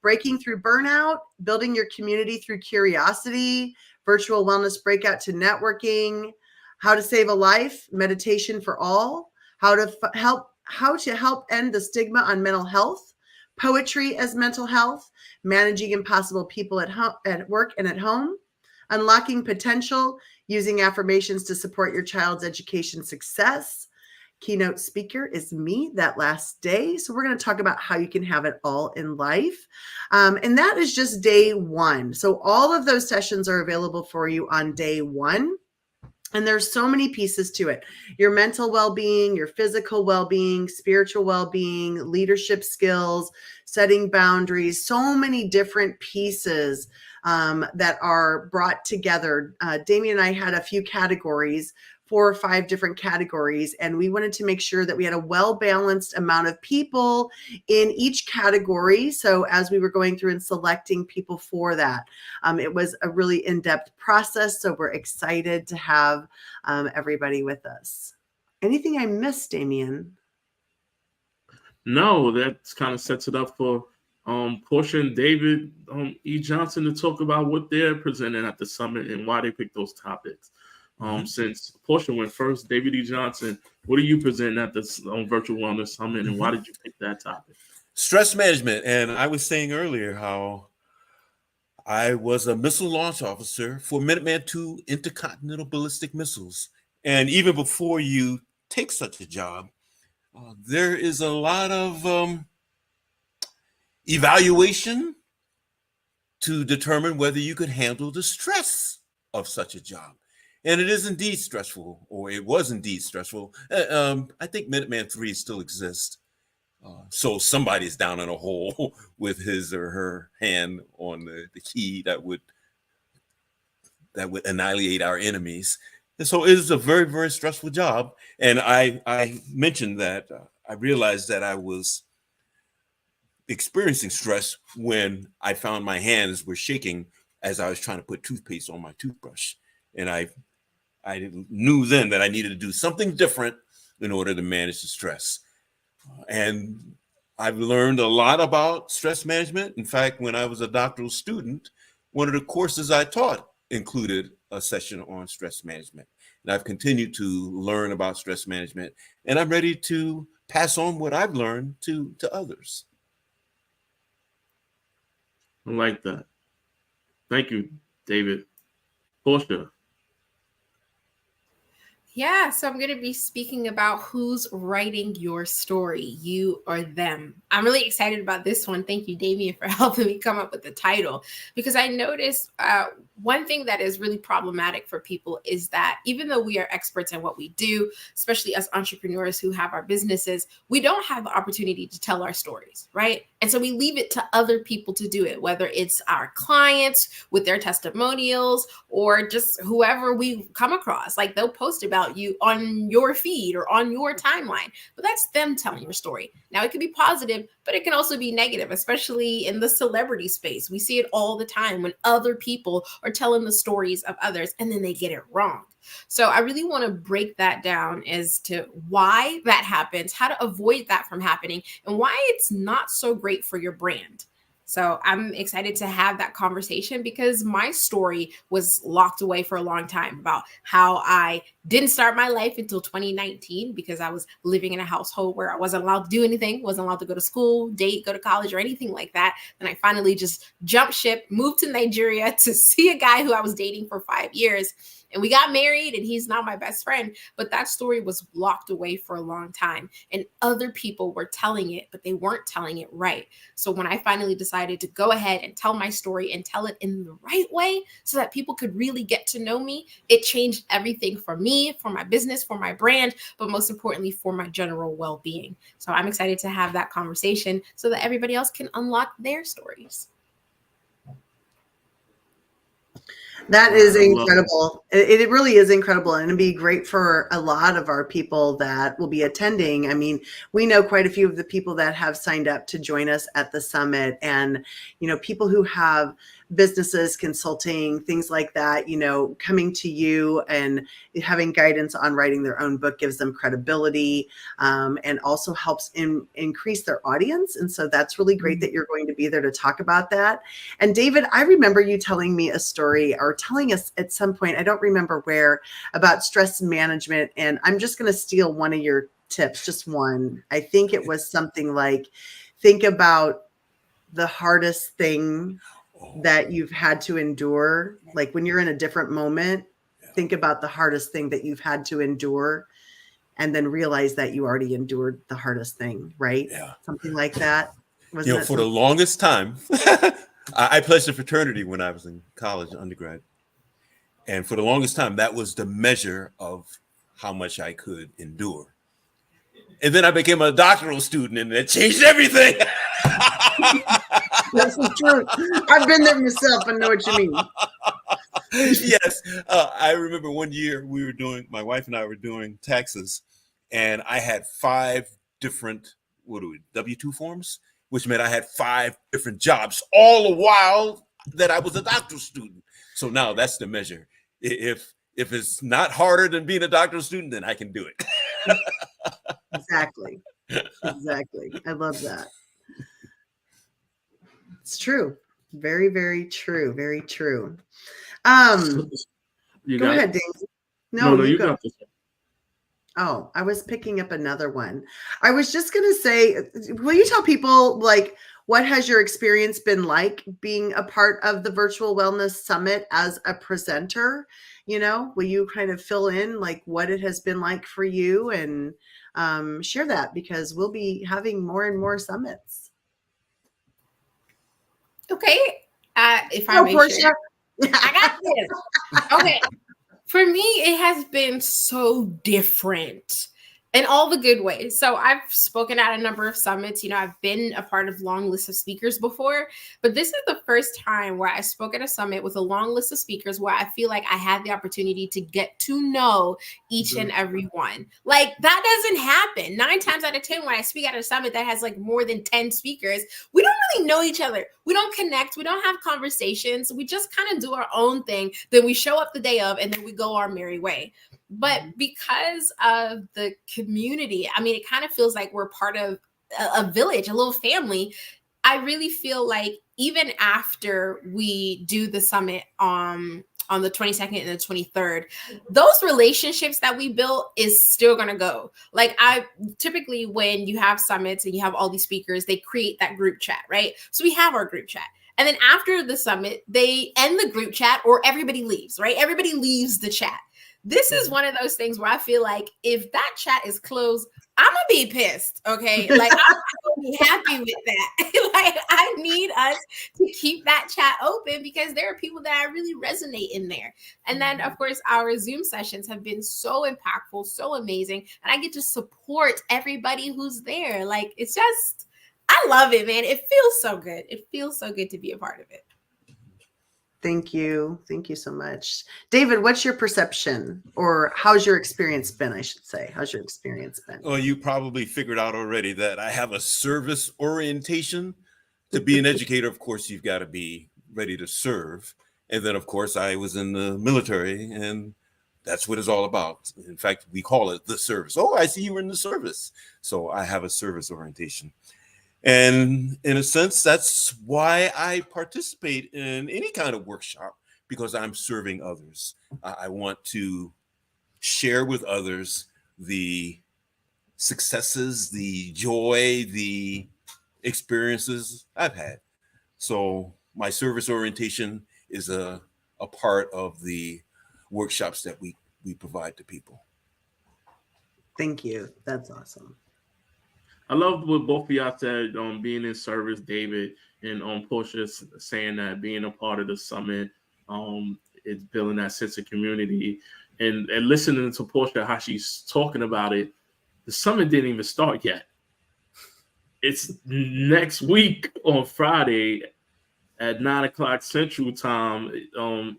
Breaking Through Burnout, Building Your Community Through Curiosity, Virtual Wellness Breakout to Networking, How to Save a Life, Meditation for All, How to help end the stigma on mental health, Poetry as Mental Health, Managing Impossible People at work and at home, Unlocking Potential, Using Affirmations to Support Your Child's Education Success. Keynote speaker is me that last day. So we're going to talk about how you can have it all in life. And that is just day one. So all of those sessions are available for you on day one. And there's so many pieces to it. Your mental well-being, your physical well-being, spiritual well-being, leadership skills, setting boundaries, so many different pieces that are brought together. Damien and I had a few categories, 4 or 5 different categories, and we wanted to make sure that we had a well-balanced amount of people in each category. So as we were going through and selecting people for that, it was a really in-depth process. So we're excited to have everybody with us. Anything I missed, Damien? No, that kind of sets it up for Porsche and David E. Johnson to talk about what they're presenting at the summit and why they picked those topics. Since Porsche went first, David E. Johnson, what are you presenting at this Virtual Wellness Summit, and why did you pick that topic? Stress management. And I was saying earlier how I was a missile launch officer for Minuteman II intercontinental ballistic missiles. And even before you take such a job, there is a lot of evaluation to determine whether you could handle the stress of such a job. And it is indeed stressful, or it was indeed stressful. I think Minuteman III still exists. So somebody's down in a hole with his or her hand on the key that would annihilate our enemies. And so it is a very, very stressful job. And I mentioned that I realized that I was experiencing stress when I found my hands were shaking as I was trying to put toothpaste on my toothbrush. And I knew then that I needed to do something different in order to manage the stress. And I've learned a lot about stress management. In fact, when I was a doctoral student, one of the courses I taught included a session on stress management. And I've continued to learn about stress management, and I'm ready to pass on what I've learned to others. I like that. Thank you, David. Porsche. Yeah, so I'm going to be speaking about who's writing your story, you or them. I'm really excited about this one. Thank you, Damien, for helping me come up with the title, because I noticed one thing that is really problematic for people is that even though we are experts in what we do, especially as entrepreneurs who have our businesses, we don't have the opportunity to tell our stories, right? And so we leave it to other people to do it, whether it's our clients with their testimonials or just whoever we come across. Like they'll post about you on your feed or on your timeline, but that's them telling your story. Now it can be positive, but it can also be negative, especially in the celebrity space. We see it all the time when other people are telling the stories of others and then they get it wrong. So I really want to break that down as to why that happens, how to avoid that from happening, and why it's not so great for your brand. So I'm excited to have that conversation because my story was locked away for a long time about how I didn't start my life until 2019 because I was living in a household where I wasn't allowed to do anything, wasn't allowed to go to school, date, go to college, or anything like that. And I finally just jumped ship, moved to Nigeria to see a guy who I was dating for 5 years. And we got married and he's now my best friend. But that story was locked away for a long time. And other people were telling it, but they weren't telling it right. So when I finally decided to go ahead and tell my story and tell it in the right way so that people could really get to know me, it changed everything for me, for my business, for my brand, but most importantly, for my general well-being. So I'm excited to have that conversation so that everybody else can unlock their stories. That is incredible. It really is incredible. And it'd be great for a lot of our people that will be attending. I mean, we know quite a few of the people that have signed up to join us at the summit, and, you know, people who have businesses, consulting, things like that, you know, coming to you and having guidance on writing their own book gives them credibility, and also helps increase their audience. And so that's really great that you're going to be there to talk about that. And David, I remember you telling me a story, or telling us at some point, I don't remember where, about stress management. And I'm just going to steal one of your tips, just one. I think it was something like, think about the hardest thing that you've had to endure. Like when you're in a different moment, think about the hardest thing that you've had to endure, and then realize that you already endured the hardest thing, right? Yeah. Something like that. You know, for the longest time, I pledged a fraternity when I was in college, undergrad. And for the longest time, that was the measure of how much I could endure. And then I became a doctoral student, and that changed everything. That's the truth. I've been there myself. I know what you mean. Yes. I remember one year my wife and I were doing taxes, and I had 5 different, W-2 forms, which meant I had 5 different jobs, all the while that I was a doctoral student. So now that's the measure. If it's not harder than being a doctoral student, then I can do it. Exactly. I love that. It's true. Very, very true. Very true. Go ahead, Dave. No, you go. Got this. Oh, I was picking up another one. I was just going to say, will you tell people, like, what has your experience been like being a part of the Virtual Wellness Summit as a presenter? You know, will you kind of fill in like what it has been like for you and share that, because we'll be having more and more summits. Okay. If I may share. I got this. Okay. For me, it has been so different in all the good ways. So I've spoken at a number of summits. You know, I've been a part of long lists of speakers before, but this is the first time where I spoke at a summit with a long list of speakers where I feel like I had the opportunity to get to know each and every one. Like, that doesn't happen. 9 times out of 10, when I speak at a summit that has like more than 10 speakers, we don't really know each other. We don't connect. We don't have conversations. We just kind of do our own thing. Then we show up the day of, and then we go our merry way. But because of the community, I mean, it kind of feels like we're part of a village, a little family. I really feel like even after we do the summit on the 22nd and the 23rd, those relationships that we built is still going to go. Like, I typically, when you have summits and you have all these speakers, they create that group chat, right? So we have our group chat. And then after the summit, they end the group chat or everybody leaves, right? Everybody leaves the chat. This is one of those things where I feel like if that chat is closed, I'm gonna be pissed. Okay. Like, I'm not gonna be happy with that. Like, I need us to keep that chat open because there are people that I really resonate in there. And then, of course, our Zoom sessions have been so impactful, so amazing. And I get to support everybody who's there. Like, it's just, I love it, man. It feels so good. It feels so good to be a part of it. Thank you. Thank you so much. David, what's your perception, or how's your experience been, I should say? How's your experience been? Well, you probably figured out already that I have a service orientation. To be an educator, of course, you've got to be ready to serve. And then, of course, I was in the military, and that's what it's all about. In fact, we call it the service. Oh, I see you were in the service. So I have a service orientation. And in a sense, that's why I participate in any kind of workshop, because I'm serving others. I want to share with others the successes, the joy, the experiences I've had. So my service orientation is a part of the workshops that we provide to people. Thank you. That's awesome. I love what both of y'all said, being in service, David, and Porsche saying that being a part of the summit, it's building that sense of community. And listening to Porsche, how she's talking about it, the summit didn't even start yet. It's next week on Friday at 9:00 Central Time.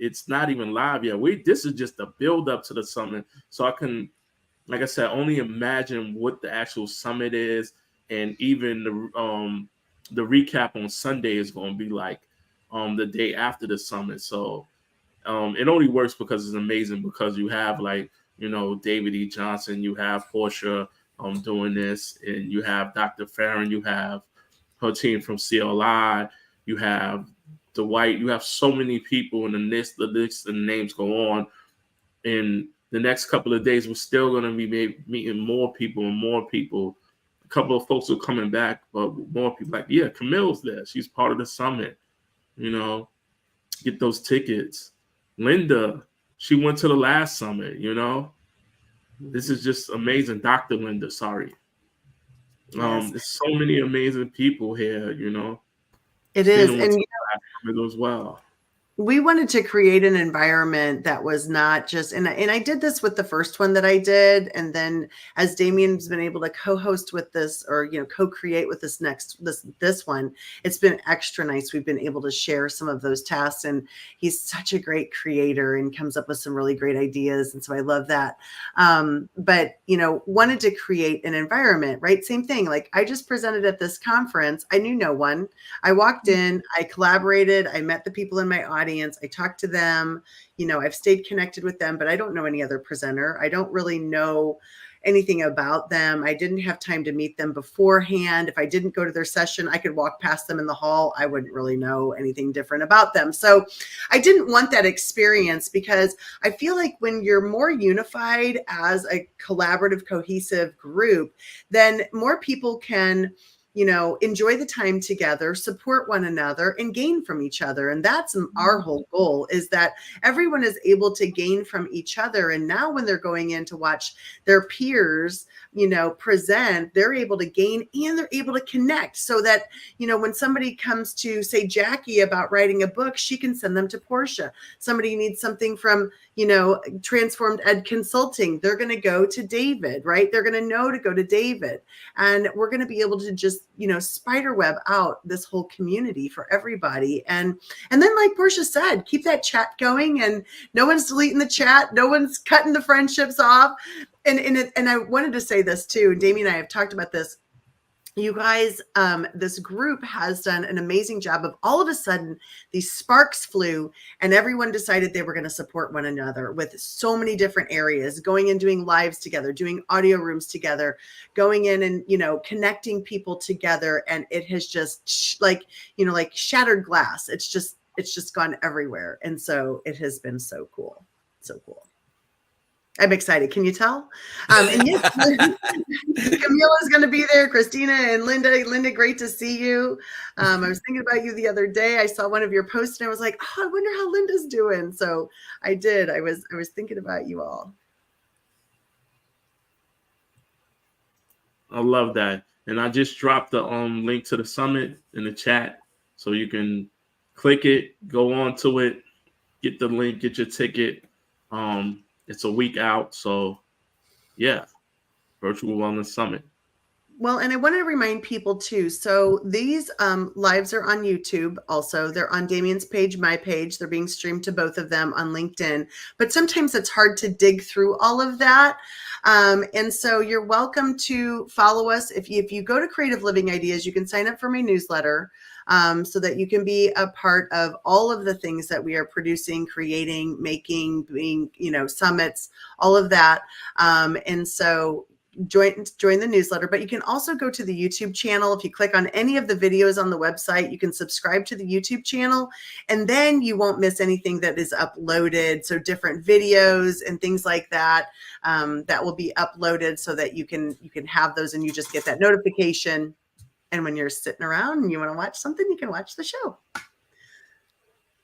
It's not even live yet. This is just a build up to the summit. So I can, like I said, only imagine what the actual summit is, and even the recap on Sunday is going to be like the day after the summit. So it only works because it's amazing, because you have, like, you know, David E. Johnson, you have Porsche doing this, and you have Dr. Farron, you have her team from CLI, you have Dwight, you have so many people, and the list and names go on. And the next couple of days, we're still going to be meeting more people and more people. A couple of folks are coming back, but more people, like, yeah, Camille's there. She's part of the summit. You know, get those tickets. Linda, she went to the last summit, you know. This is just amazing. Dr. Linda, sorry. Yes. There's so many amazing people here, you know. It is. And as well. we wanted to create an environment that was not just, and I did this with the first one that I did. And then as Damien's been able to co-host with this, or, you know, co-create with this one, it's been extra nice. We've been able to share some of those tasks, and he's such a great creator and comes up with some really great ideas. And so I love that. But, you know, wanted to create an environment, right? Same thing. Like I just presented at this conference. I knew no one. I walked in, I collaborated, I met the people in my audience. I talked to them, you know, I've stayed connected with them, but I don't know any other presenter. I don't really know anything about them. I didn't have time to meet them beforehand. If I didn't go to their session, I could walk past them in the hall. I wouldn't really know anything different about them. So I didn't want that experience, because I feel like when you're more unified as a collaborative, cohesive group, then more people can, you know, enjoy the time together, support one another, and gain from each other. And that's our whole goal, is that everyone is able to gain from each other. And now when they're going in to watch their peers, you know, present, they're able to gain and they're able to connect, so that, you know, when somebody comes to say Jackie about writing a book, she can send them to Porsche. Somebody needs something from, you know, Transformed Ed Consulting, they're going to go to David, right? They're going to know to go to David. And we're going to be able to just, you know, spiderweb out this whole community for everybody. And then, like Porsche said, keep that chat going, and no one's deleting the chat. No one's cutting the friendships off. And I wanted to say this too. Damien and I have talked about this. You guys, this group has done an amazing job of, all of a sudden, these sparks flew and everyone decided they were going to support one another with so many different areas, going and doing lives together, doing audio rooms together, going in and, you know, connecting people together. And it has just like shattered glass. It's just gone everywhere. And so it has been so cool. So cool. I'm excited. Can you tell? And yes, Camila's going to be there. Christina and Linda. Linda, great to see you. I was thinking about you the other day. I saw one of your posts and I was like, oh, I wonder how Linda's doing. So I did. I was thinking about you all. I love that. And I just dropped the link to the summit in the chat, so you can click it, go on to it, get the link, get your ticket. It's a week out. So yeah, Virtual Wellness Summit. Well, and I want to remind people too. So these lives are on YouTube also. They're on Damien's page, my page. They're being streamed to both of them on LinkedIn. But sometimes it's hard to dig through all of that. And so you're welcome to follow us. If you go to Creative Living Ideas, you can sign up for my newsletter. So that you can be a part of all of the things that we are producing, creating, making, being, you know, summits, all of that. And so join the newsletter, but you can also go to the YouTube channel. If you click on any of the videos on the website, you can subscribe to the YouTube channel, and then you won't miss anything that is uploaded. So different videos and things like that, that will be uploaded, so that you can have those and you just get that notification. And when you're sitting around and you want to watch something, you can watch the show.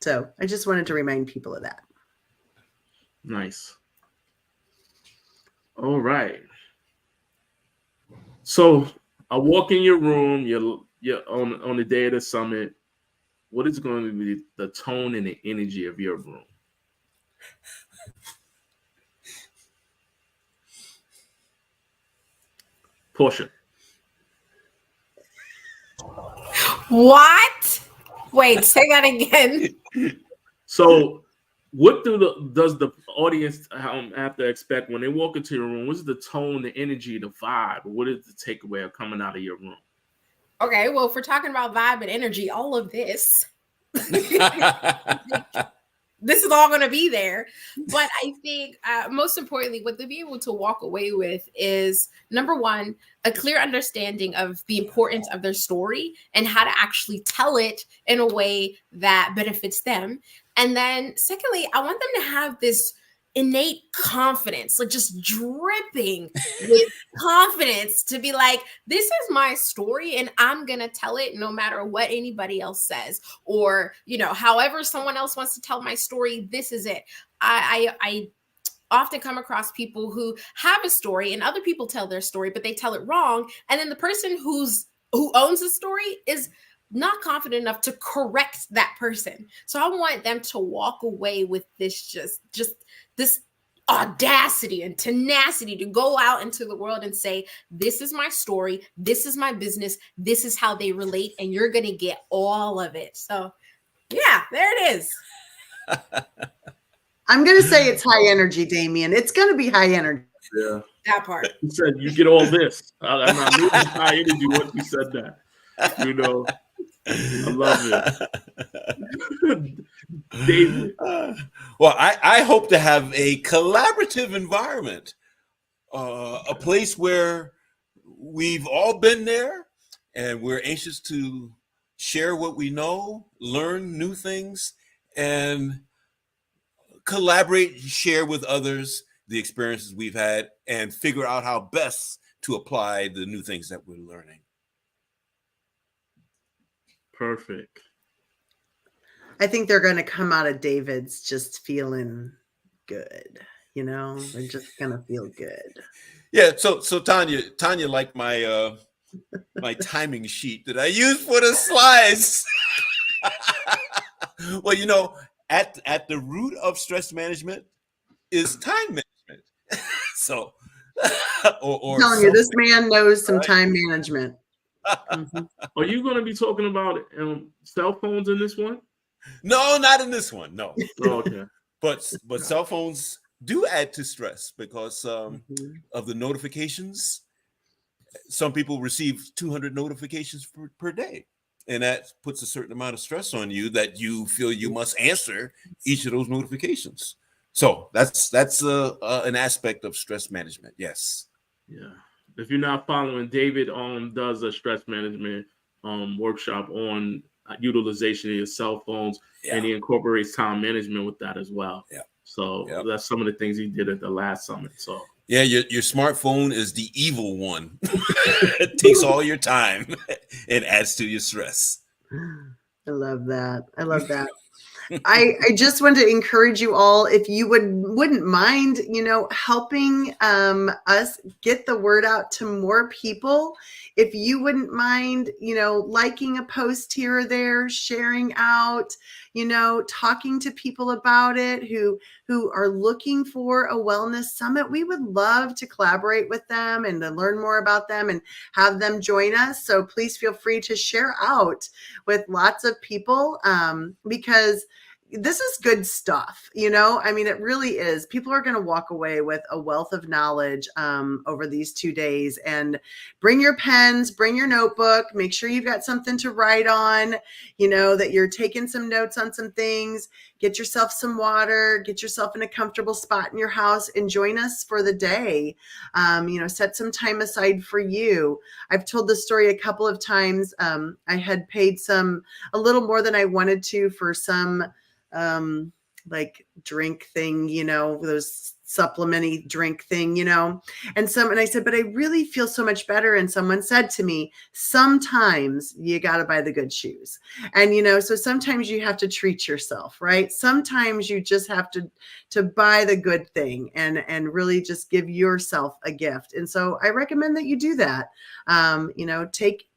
So I just wanted to remind people of that. Nice. All right. So I walk in your room, you're on the day of the summit. What is going to be the tone and the energy of your room? Porsche. What? Wait, say that again. So what does the audience have to expect when they walk into your room? What's the tone, the energy, the vibe? What is the takeaway of coming out of your room? Okay, well, if we're talking about vibe and energy, all of this. This is all going to be there. But I think most importantly, what they'll be able to walk away with is, number one, a clear understanding of the importance of their story and how to actually tell it in a way that benefits them. And then secondly, I want them to have this innate confidence, like just dripping with confidence, to be like, this is my story and I'm gonna tell it no matter what anybody else says, or, you know, however someone else wants to tell my story, this is it. I often come across people who have a story and other people tell their story, but they tell it wrong, and then the person who owns the story is not confident enough to correct that person. So I want them to walk away with this just this audacity and tenacity to go out into the world and say, this is my story, this is my business, this is how they relate, and you're going to get all of it. So yeah, there it is. I'm going to say it's high energy, Damien. It's going to be high energy. Yeah. That part. He said, you get all this. I knew it was high energy once he said that. You know, I love it. David. Well, I hope to have a collaborative environment, a place where we've all been there and we're anxious to share what we know, learn new things, and collaborate, share with others the experiences we've had, and figure out how best to apply the new things that we're learning. Perfect. I think they're going to come out of David's just feeling good. You know, they're just going to feel good. Yeah. So Tanya liked my my timing sheet that I used for the slides. Well, you know, at the root of stress management is time management. So, or I'm telling you, this man knows some time management. Mm-hmm. Are you going to be talking about cell phones in this one? No, not in this one. No. Oh, okay. But cell phones do add to stress because of the notifications. Some people receive 200 notifications per day, and that puts a certain amount of stress on you that you feel you must answer each of those notifications. So that's an aspect of stress management. Yes. Yeah. If you're not following, David does a stress management workshop on utilization of your cell phones, and he incorporates time management with that as well. Yeah. So that's some of the things he did at the last summit. So yeah, your smartphone is the evil one. It takes all your time and adds to your stress. I love that. I love that. I just want to encourage you all, if you wouldn't mind, you know, helping us get the word out to more people. If you wouldn't mind, you know, liking a post here or there, sharing out, you know, talking to people about it who are looking for a wellness summit. We would love to collaborate with them and to learn more about them and have them join us. So please feel free to share out with lots of people because this is good stuff. You know, I mean, it really is. People are going to walk away with a wealth of knowledge over these 2 days. And bring your pens, bring your notebook, make sure you've got something to write on, you know, that you're taking some notes on some things. Get yourself some water, get yourself in a comfortable spot in your house and join us for the day. You know, set some time aside for you. I've told this story a couple of times. I had paid a little more than I wanted to for some like drink thing, you know, those supplementy drink thing, you know, and I said, but I really feel so much better. And someone said to me, sometimes you got to buy the good shoes. And, you know, so sometimes you have to treat yourself, right? Sometimes you just have to buy the good thing and really just give yourself a gift. And so I recommend that you do that. You know, take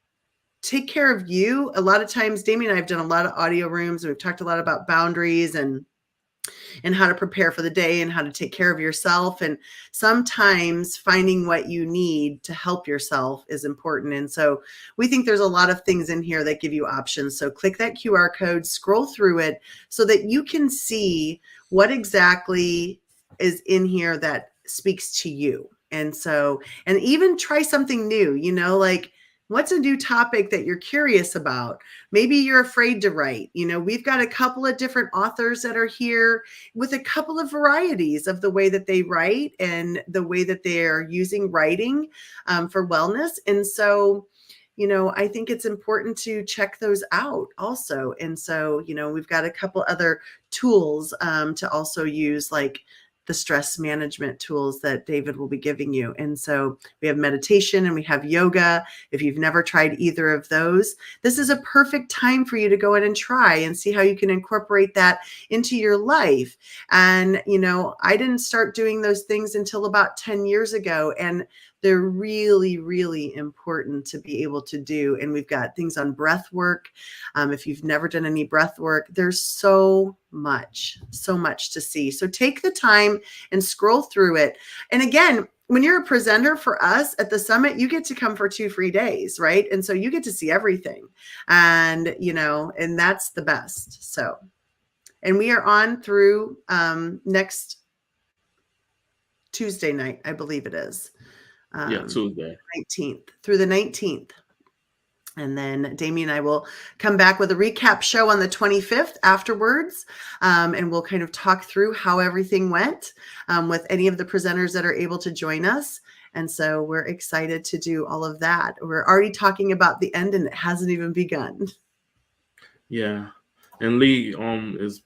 care of you. A lot of times, Damien and I have done a lot of audio rooms. And we've talked a lot about boundaries and how to prepare for the day and how to take care of yourself. And sometimes finding what you need to help yourself is important. And so we think there's a lot of things in here that give you options. So click that QR code, scroll through it so that you can see what exactly is in here that speaks to you. And so, and even try something new, you know, like, what's a new topic that you're curious about? Maybe you're afraid to write. You know, we've got a couple of different authors that are here with a couple of varieties of the way that they write and the way that they're using writing for wellness. And so, you know, I think it's important to check those out also. And so, you know, we've got a couple other tools to also use, like the stress management tools that David will be giving you. And so we have meditation and we have yoga. If you've never tried either of those, this is a perfect time for you to go in and try and see how you can incorporate that into your life. And, you know, I didn't start doing those things until about 10 years ago. And they're really, really important to be able to do. And we've got things on breath work. If you've never done any breath work, there's so much to see. So take the time and scroll through it. And again, when you're a presenter for us at the summit, you get to come for 2 free days, right? And so you get to see everything. And, and that's the best. So, and we are on through next Tuesday night, I believe it is. Tuesday. 19th through the 19th. And then Damien and I will come back with a recap show on the 25th afterwards. And we'll kind of talk through how everything went with any of the presenters that are able to join us. And so we're excited to do all of that. We're already talking about the end and it hasn't even begun. Yeah. And Lee is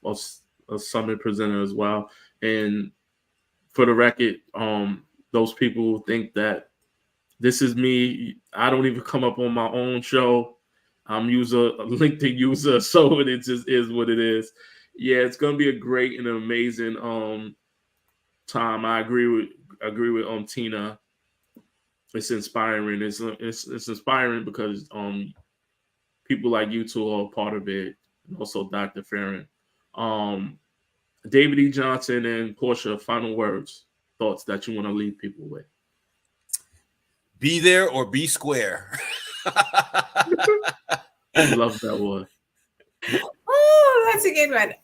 a summit presenter as well. And for the record, those people who think that this is me, I don't even come up on my own show. I'm a LinkedIn user, so it just is what it is. Yeah, it's gonna be a great and amazing time. I agree with Tina. It's inspiring. It's inspiring because people like you two are a part of it, and also Dr. Farron. David E. Johnson and Porsche, final words, thoughts that you want to leave people with. Be there or be square. Love that one. Oh, that's a good one.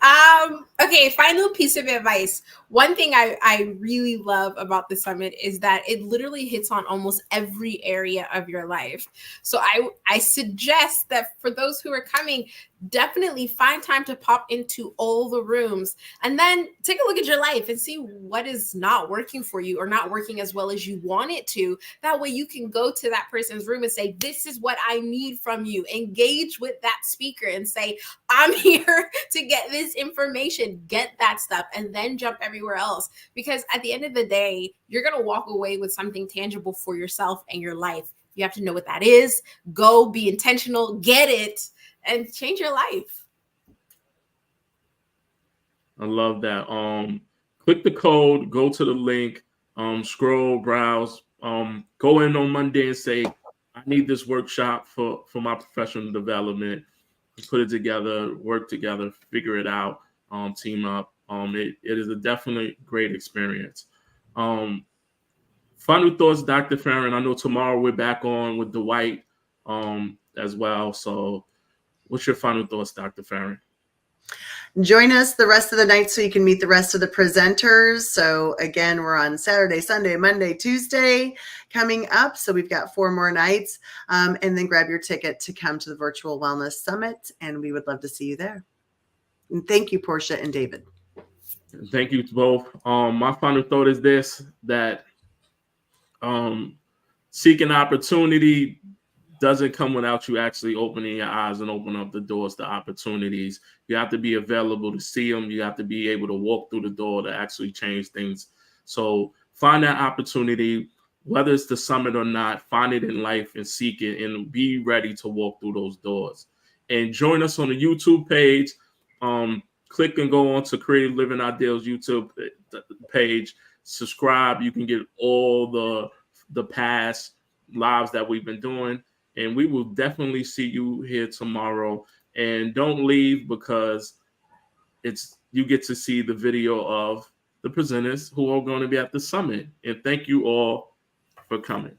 Okay, final piece of advice. One thing I really love about the summit is that it literally hits on almost every area of your life. So I suggest that for those who are coming, definitely find time to pop into all the rooms and then take a look at your life and see what is not working for you or not working as well as you want it to. That way you can go to that person's room and say, this is what I need from you. Engage with that speaker and say, I'm here to get this information, get that stuff, and then jump everywhere else. Because at the end of the day, you're going to walk away with something tangible for yourself and your life. You have to know what that is. Go be intentional, get it, and change your life. I love that. Click the code, go to the link, scroll, browse, go in on Monday and say, I need this workshop for my professional development. Put it together, work together, figure it out, team up. It is a definitely great experience. Final thoughts, Dr. Farron. I know tomorrow we're back on with Dwight as well. So what's your final thoughts, Dr. Farron? Join us the rest of the night so you can meet the rest of the presenters. So again, we're on Saturday, Sunday, Monday, Tuesday coming up. So we've got 4 more nights. And then grab your ticket to come to the Virtual Wellness Summit. And we would love to see you there. And thank you, Porsche and David. Thank you to both. My final thought is this, that seeking opportunity doesn't come without you actually opening your eyes and opening up the doors to opportunities. You have to be available to see them. You have to be able to walk through the door to actually change things. So find that opportunity, whether it's the summit or not, find it in life and seek it and be ready to walk through those doors. And join us on the YouTube page. Click and go on to Creative Living Ideals YouTube page. Subscribe. You can get all the past lives that we've been doing. And we will definitely see you here tomorrow. And don't leave, because you get to see the video of the presenters who are going to be at the summit. And thank you all for coming.